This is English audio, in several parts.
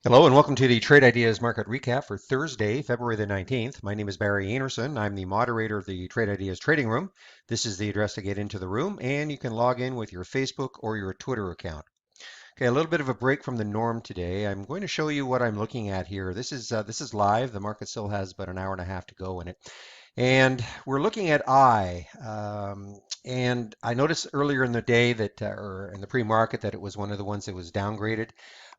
Hello and welcome to the Trade Ideas Market Recap for Thursday, February the 19th. My name is Barry Anderson. I'm the moderator of the Trade Ideas Trading Room. This is the address to get into the room, and you can log in with your Facebook or your Twitter account. Okay, a little bit of a break from the norm today. I'm going to show you what I'm looking at here. This is live. The market still has about an hour and a half to go in it. And we're looking at and I noticed earlier in the day that, or in the pre-market, that it was one of the ones that was downgraded.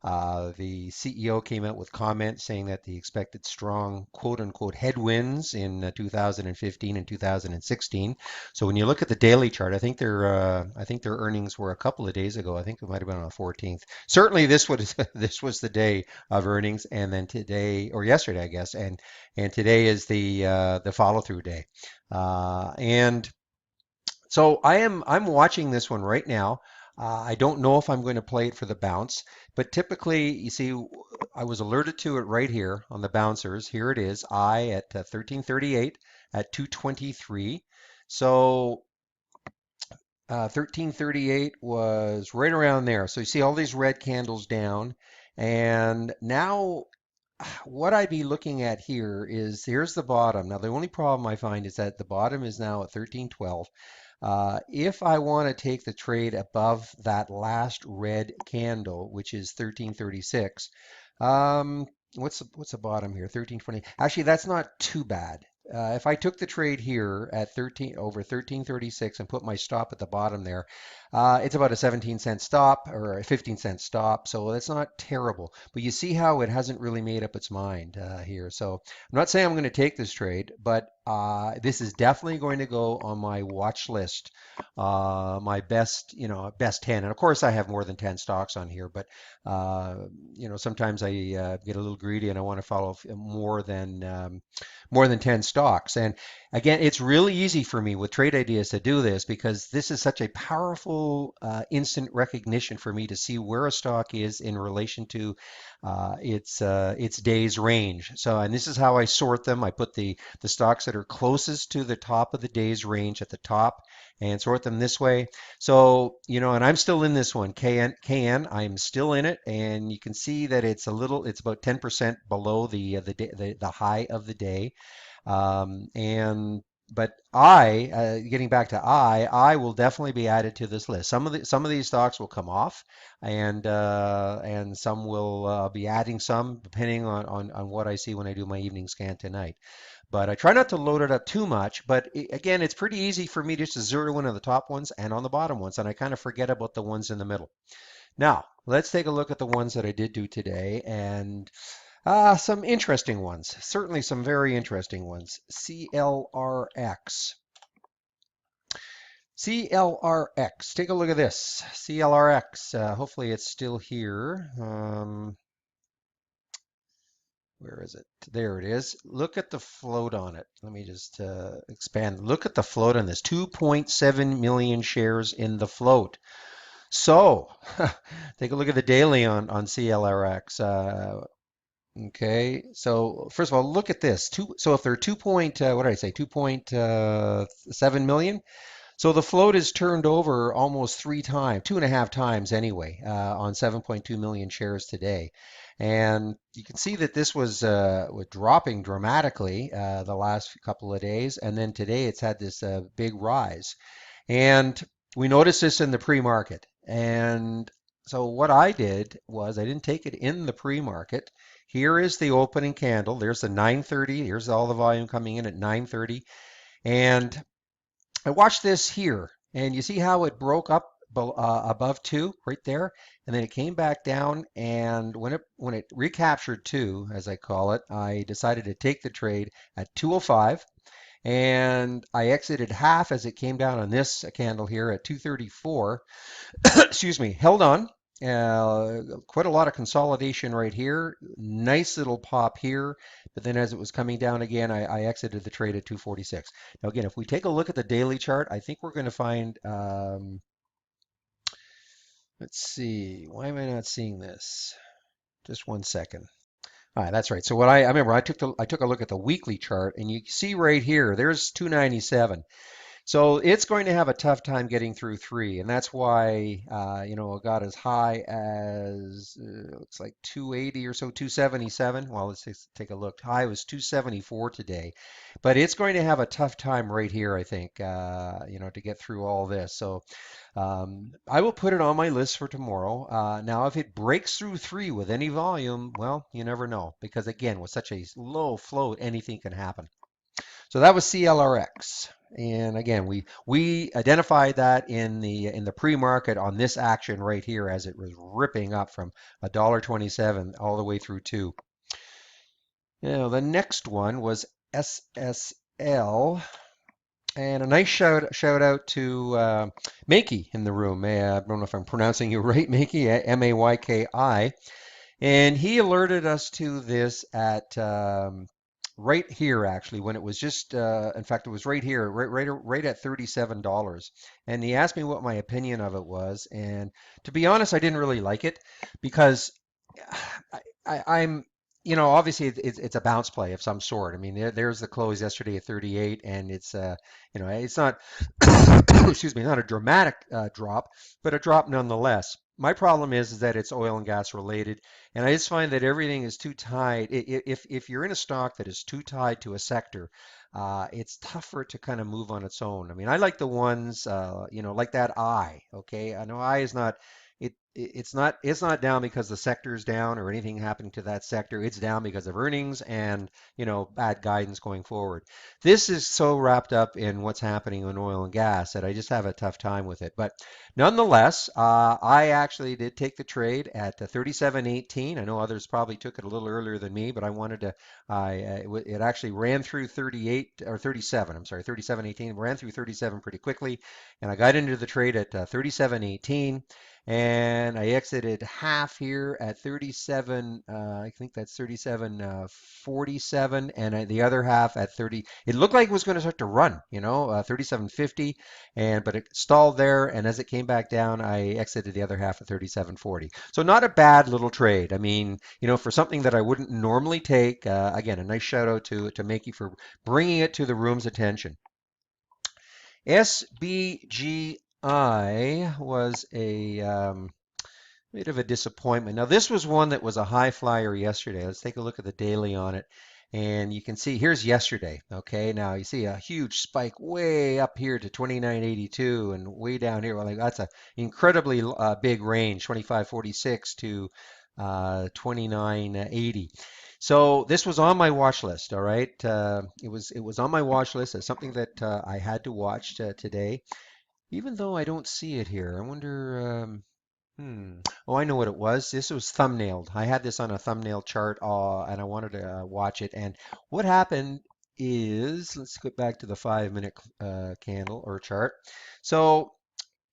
The CEO came out with comments saying that the expected strong quote unquote headwinds in 2015 and 2016. So when you look at the daily chart, I think their earnings were a couple of days ago. I think it might have been on the 14th. Certainly this was this was the day of earnings, and then today or yesterday, I guess, and today is the follow through day. And so I'm watching this one right now. I don't know if I'm going to play it for the bounce, but typically, you see, I was alerted to it right here on the bouncers. Here it is, I at 1338 at 223. So 1338 was right around there. So you see all these red candles down, and now what I'd be looking at here is here's the bottom. Now, the only problem I find is that the bottom is now at 1312. If I want to take the trade above that last red candle, which is 1336, what's the bottom here? 1320. Actually, that's not too bad. If I took the trade here at 13 over 1336 and put my stop at the bottom there, it's about a 17-cent stop or a 15-cent stop, so that's not terrible. But you see how it hasn't really made up its mind here. So I'm not saying I'm going to take this trade, but this is definitely going to go on my watch list, my best, best 10. And of course, I have more than 10 stocks on here, but sometimes I get a little greedy and I want to follow more than 10 stocks. And again, it's really easy for me with trade ideas to do this because this is such a powerful instant recognition for me to see where a stock is in relation to its days range. So, and this is how I sort them. I put the stocks that are closest to the top of the days range at the top and sort them this way. So, and I'm still in this one, KN, I'm still in it, and you can see that it's about 10% below the high of the day. And but getting back to I will definitely be added to this list. Some of these stocks will come off, and some will be adding some depending on what I see when I do my evening scan tonight. But I try not to load it up too much. But again, it's pretty easy for me just to zero in on the top ones and on the bottom ones, and I kind of forget about the ones in the middle. Now, let's take a look at the ones that I did do today, and some interesting ones. Certainly some very interesting ones. CLRX. CLRX. Take a look at this. CLRX. Hopefully it's still here. Where is it? There it is. Look at the float on it. Let me just expand. Look at the float on this. 2.7 million shares in the float. So, take a look at the daily on CLRX. Okay, so first of all, look at this. So if they're what did I say? 2.7 million. So the float is turned over almost three times, two and a half times anyway, on 7.2 million shares today. And you can see that this was dropping dramatically the last couple of days, and then today it's had this big rise. And we noticed this in the pre-market. And so what I did was I didn't take it in the pre-market. Here is the opening candle. There's the 9:30. Here's all the volume coming in at 9:30. And I watched this here, and you see how it broke up above two right there, and then it came back down. And when it recaptured two, as I call it, I decided to take the trade at 205, and I exited half as it came down on this candle here at 234. Excuse me, held on. Quite a lot of consolidation right here. Nice little pop here. But then as it was coming down again, I exited the trade at 246. Now, again, if we take a look at the daily chart, I think we're going to find, let's see, why am I not seeing this? Just one second. All right, that's right. So I remember I took a look at the weekly chart, and you see right here, there's 297. So it's going to have a tough time getting through three, and that's why it got as high as looks like 280 or so, 277. Well, let's take a look. High was 274 today, but it's going to have a tough time right here, I think, to get through all this. So I will put it on my list for tomorrow. Now, if it breaks through three with any volume, well, you never know, because again, with such a low float, anything can happen. So that was CLRX. And again, we identified that in the pre-market on this action right here as it was ripping up from $1.27 all the way through two. Now the next one was SSL, and a nice shout out to Makey in the room. I don't know if I'm pronouncing you right, Makey, Mayki. And he alerted us to this at right here, actually, when it was just, in fact, it was right here, right at $37. And he asked me what my opinion of it was. And to be honest, I didn't really like it because I'm, obviously it's a bounce play of some sort. I mean, there's the close yesterday at 38, and it's not, excuse me, not a dramatic drop, but a drop nonetheless. My problem is that it's oil and gas related, and I just find that everything is too tied. If you're in a stock that is too tied to a sector, it's tougher to kind of move on its own. I mean, I like the ones, like that I. Okay, I know I is not. It's not down because the sector is down or anything happening to that sector. It's down because of earnings and bad guidance going forward. This is so wrapped up in what's happening in oil and gas that I just have a tough time with it. But nonetheless, I actually did take the trade at 37.18. I know others probably took it a little earlier than me, but I wanted to. It actually ran through 38 or 37. I'm sorry, 37.18. Ran through 37 pretty quickly, and I got into the trade at 37.18. And I exited half here at 37. I think that's 37.47, and the other half at 30. It looked like it was going to start to run, 37.50, but it stalled there. And as it came back down, I exited the other half at 37.40. So not a bad little trade. I mean, for something that I wouldn't normally take. Again, a nice shout out to Makey for bringing it to the room's attention. SBGI was a bit of a disappointment. Now, this was one that was a high flyer yesterday. Let's take a look at the daily on it. And you can see here's yesterday. Okay, now you see a huge spike way up here to 29.82 and way down here. Well, like, that's an incredibly big range, 25.46 to 29.80. So this was on my watch list. All right, it was on my watch list as something that I had to watch today, even though I don't see it here. I wonder. Oh, I know what it was. This was thumbnailed. I had this on a thumbnail chart, and I wanted to watch it. And what happened is, let's go back to the 5 minute candle or chart. So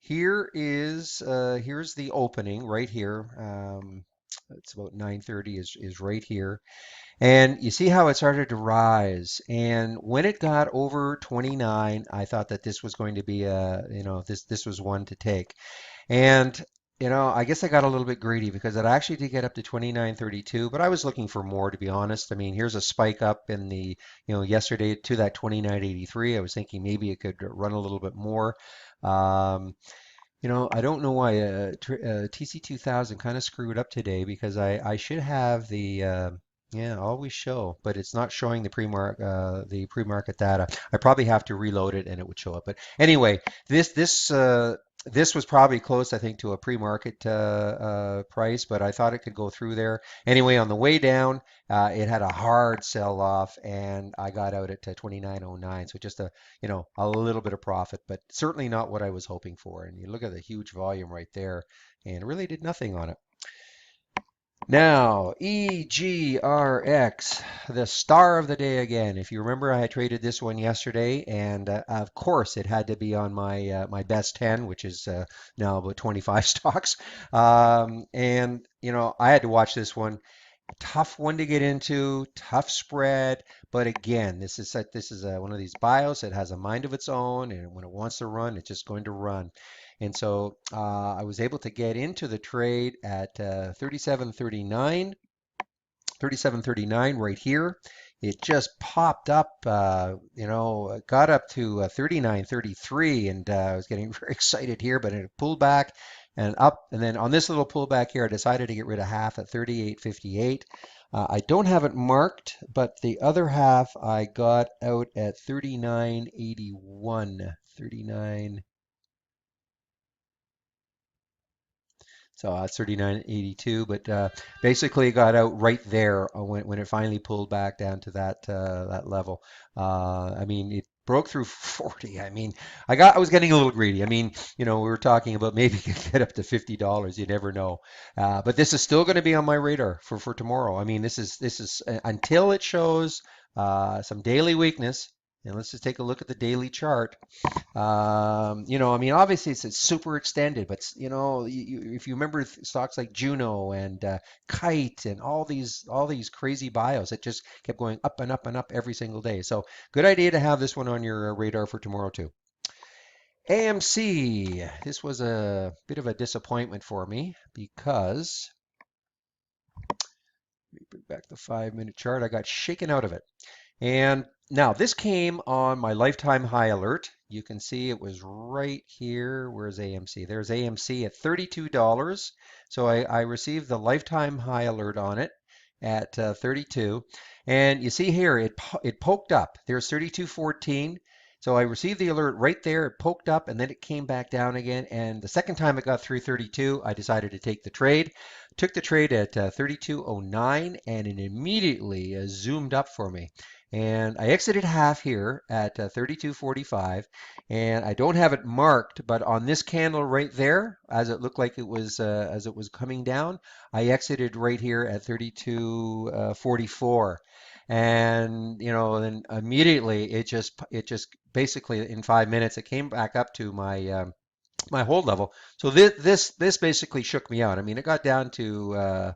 here's the opening right here. It's about 9:30 is right here. And you see how it started to rise. And when it got over 29, I thought that this was going to be this was one to take. And I guess I got a little bit greedy because it actually did get up to 29.32, but I was looking for more, to be honest. I mean, here's a spike up in yesterday to that 29.83. I was thinking maybe it could run a little bit more. Um, I don't know why TC2000 kind of screwed up today because I should have the yeah, always show, but it's not showing the pre-market data. I probably have to reload it and it would show up. But anyway, this was probably close, I think, to a pre-market price, but I thought it could go through there. Anyway, on the way down, it had a hard sell off, and I got out at 29.09. So just a little bit of profit, but certainly not what I was hoping for. And you look at the huge volume right there, and it really did nothing on it. Now, EGRX, the star of the day again. If you remember, I had traded this one yesterday, and of course, it had to be on my best 10, which is now about 25 stocks. And I had to watch this one. Tough one to get into, tough spread, but again, this is one of these bios that has a mind of its own, and when it wants to run, it's just going to run. And so I was able to get into the trade at 37.39 right here. it just popped up, got up to 39.33, and I was getting very excited here, but it pulled back and up. And then on this little pullback here, I decided to get rid of half at 38.58. I don't have it marked, but the other half I got out at 39.81, 39. So it's 39.82, but basically got out right there when it finally pulled back down to that level. I mean, it broke through 40. I mean, I was getting a little greedy. I mean, we were talking about maybe you could get up to $50. You never know. But this is still going to be on my radar for tomorrow. I mean, this is until it shows some daily weakness. And let's just take a look at the daily chart. I mean, obviously it's super extended, but if you remember stocks like Juno and Kite and all these crazy bios, it just kept going up and up and up every single day. So good idea to have this one on your radar for tomorrow too. AMC, this was a bit of a disappointment for me because let me bring back the 5-minute chart. I got shaken out of it. And now this came on my lifetime high alert. You can see it was right here. Where's AMC? There's AMC at $32. So I received the lifetime high alert on it at 32. And you see here, it poked up. There's 32.14. So I received the alert right there. It poked up and then it came back down again. And the second time it got through 32, I decided to take the trade. Took the trade at 32.09 and it immediately zoomed up for me. And I exited half here at 32.45, and I don't have it marked, but on this candle right there, as it looked like it was as it was coming down, I exited right here at 32.44. And then immediately it just basically in 5 minutes it came back up to my hold level. So this basically shook me out. I mean, it got down to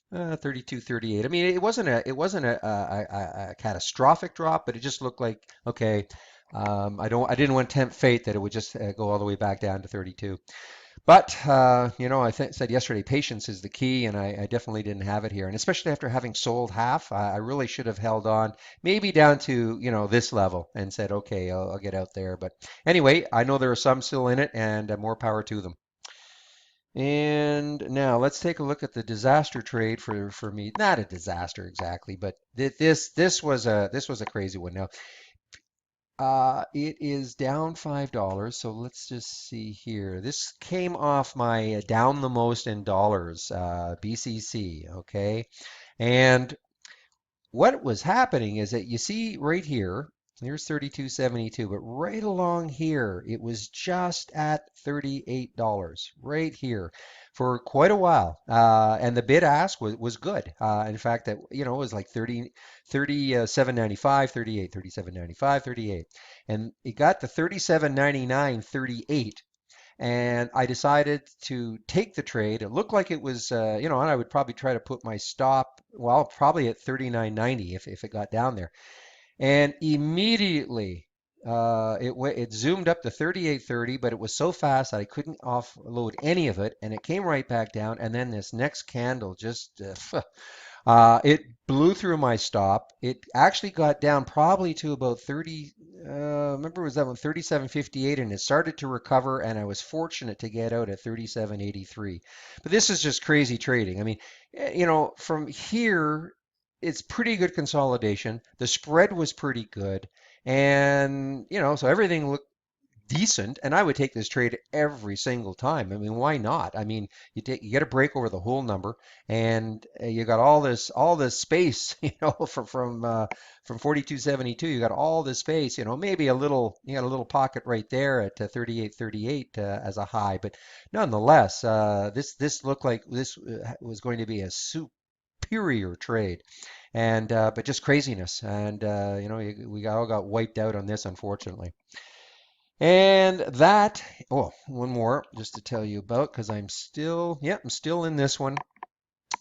32, 38. I mean, it wasn't a catastrophic drop, but it just looked like okay. I didn't want to tempt fate that it would just go all the way back down to 32. But said yesterday, patience is the key, and I definitely didn't have it here. And especially after having sold half, I really should have held on, maybe down to this level, and said, okay, I'll get out there. But anyway, I know there are some still in it, and more power to them. And now let's take a look at the disaster trade for me. Not a disaster exactly, but this was a crazy one. Now, it is down $5. So let's just see here. This came off my down the most in dollars, BCC. Okay, and what was happening is that you see right here, here's 32.72, but right along here, it was just at $38 right here for quite a while. And the bid ask was good. In fact, that it was like 37.95, 38, 37.95, 38. And it got to 37.99, 38 and I decided to take the trade. It looked like it was, and I would probably try to put my stop, well, probably at 39.90 if it got down there. And immediately it zoomed up to 38.30, but it was so fast that I couldn't offload any of it, and it came right back down. And then this next candle just it blew through my stop. It actually got down probably to about 30. Remember, it was that one 37.58, and it started to recover. And I was fortunate to get out at 37.83. But this is just crazy trading. I mean, from here, it's pretty good consolidation. The spread was pretty good, and so everything looked decent, and I would take this trade every single time. I mean, why not? I mean, you get a break over the whole number, and you got all this space, from 42.72, you got all this space, maybe you got a little pocket right there at 38.38 as a high, but nonetheless, this looked like this was going to be a superior trade, and but just craziness, and we all got wiped out on this, unfortunately. And that, oh, one more just to tell you about because I'm still in this one.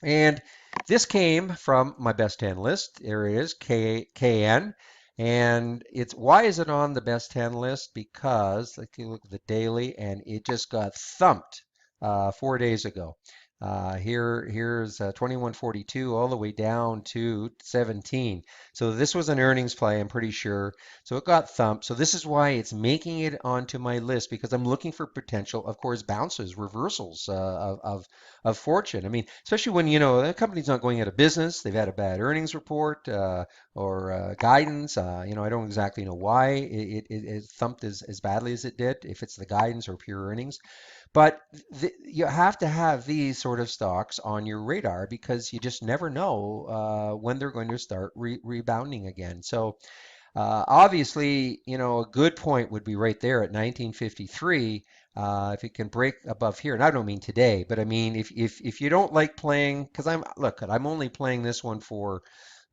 And this came from my best 10 list. There it is, KN. And why is it on the best 10 list? Because, like, you look at the daily and it just got thumped 4 days ago. Here's 2142 all the way down to 17. So this was an earnings play, I'm pretty sure. So it got thumped. So this is why it's making it onto my list because I'm looking for potential, of course, bounces, reversals of fortune. I mean, especially when the company's not going out of business, they've had a bad earnings report or guidance. I don't exactly know why it thumped as badly as it did, if it's the guidance or pure earnings. But you have to have these sort of stocks on your radar because you just never know when they're going to start rebounding again. So obviously, a good point would be right there at 1953. If it can break above here, and I don't mean today, but I mean if you don't like playing, because I'm only playing this one for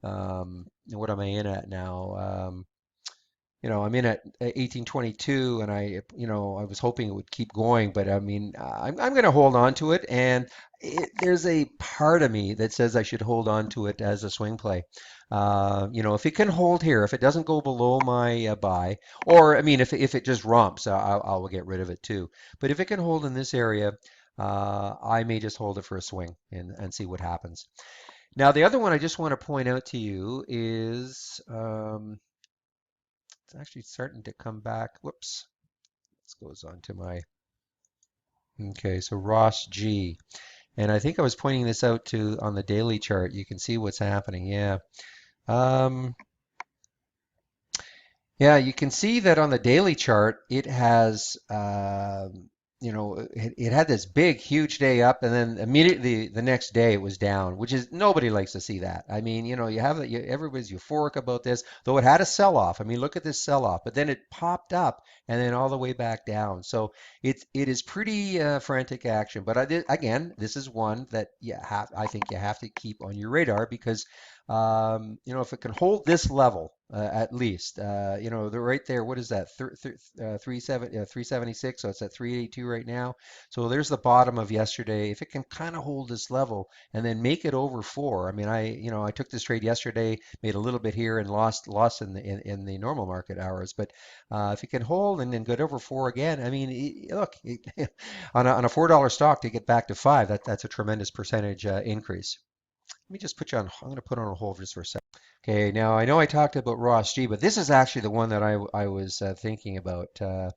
what am I in at now? I'm in at 1822, and I was hoping it would keep going, but I mean, I'm going to hold on to it, and there's a part of me that says I should hold on to it as a swing play. If it can hold here, if it doesn't go below my buy, or I mean, if it just romps, I'll get rid of it too. But if it can hold in this area, I may just hold it for a swing and see what happens. Now, the other one I just want to point out to you is. It's actually starting to come back. Whoops. This goes on to my, okay, so ROSG. And I think I was pointing this out to on the daily chart. You can see what's happening. Yeah. Um, Yeah, you can see that on the daily chart, it has, it had this big, huge day up, and then immediately the next day it was down, which is nobody likes to see that. I mean, everybody's euphoric about this, though it had a sell-off. I mean, look at this sell-off, but then it popped up and then all the way back down. So it is pretty frantic action. But again, this is one that I think you have to keep on your radar because if it can hold this level at least, they're right there. What is that? 376. So it's at 382 right now. So there's the bottom of yesterday. If it can kind of hold this level and then make it over four. I mean, I took this trade yesterday, made a little bit here and lost in the normal market hours. But if it can hold and then get over four again, I mean, look, on a $4 stock to get back to five, that's a tremendous percentage increase. Let me just put you on. I'm going to put on a hold just for a second. Okay, now I know I talked about ROSG, but this is actually the one that I was thinking about. So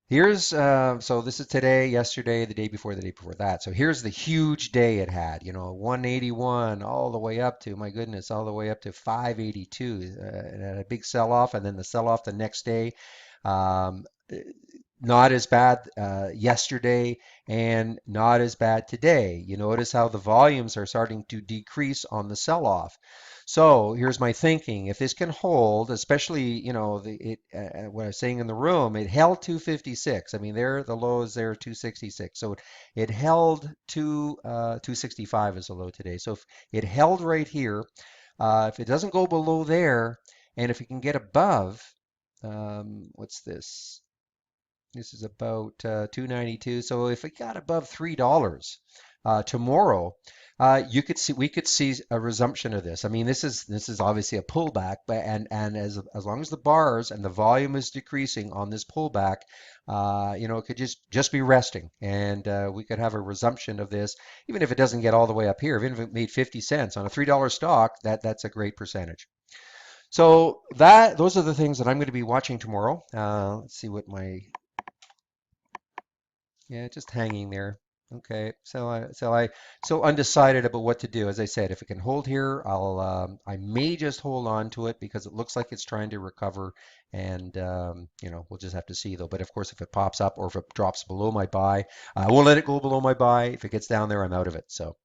this is today, yesterday, the day before that. So here's the huge day it had, 181 all the way up to, my goodness, all the way up to 582. It had a big sell-off, and then the sell-off the next day. Um, Not as bad yesterday and not as bad today. You notice how the volumes are starting to decrease on the sell-off. So here's my thinking. If this can hold, especially, what I was saying in the room, it held 256. I mean, the low is there 266. So it held 265 as a low today. So if it held right here, if it doesn't go below there, and if it can get above, what's this? This is about 292. So if it got above $3 tomorrow, we could see a resumption of this. I mean, this is obviously a pullback, but and as long as the bars and the volume is decreasing on this pullback, it could just be resting, and we could have a resumption of this, even if it doesn't get all the way up here. Even if it made 50 cents on a $3 stock, that's a great percentage. So those are the things that I'm going to be watching tomorrow. Let's see what my Yeah, just hanging there. Okay, so I so undecided about what to do. As I said, if it can hold here, I may just hold on to it because it looks like it's trying to recover, and we'll just have to see though. But of course, if it pops up or if it drops below my buy, I won't let it go below my buy. If it gets down there, I'm out of it. So.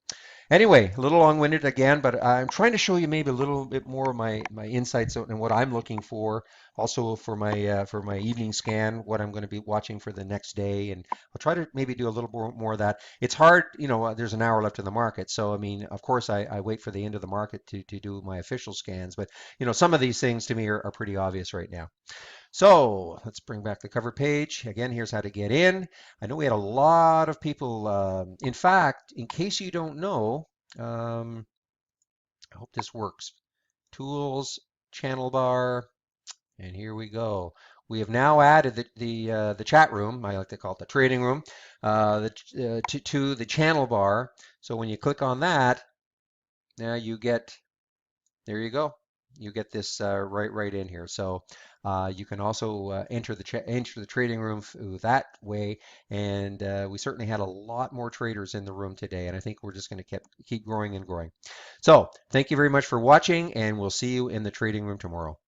Anyway, a little long-winded again, but I'm trying to show you maybe a little bit more of my insights and what I'm looking for. Also for my evening scan, what I'm going to be watching for the next day, and I'll try to maybe do a little more of that. It's hard, there's an hour left in the market, so I mean, of course, I wait for the end of the market to do my official scans, but some of these things to me are pretty obvious right now. So let's bring back the cover page. Again, here's how to get in. I know we had a lot of people. In fact, in case you don't know, um, I hope this works. Tools, channel bar, and here we go. We have now added the chat room. I like to call it the trading room, to the channel bar. So when you click on that, now you get, there you go. You get this right in here. So you can also enter the trading room that way. And we certainly had a lot more traders in the room today. And I think we're just going to keep growing and growing. So thank you very much for watching, and we'll see you in the trading room tomorrow.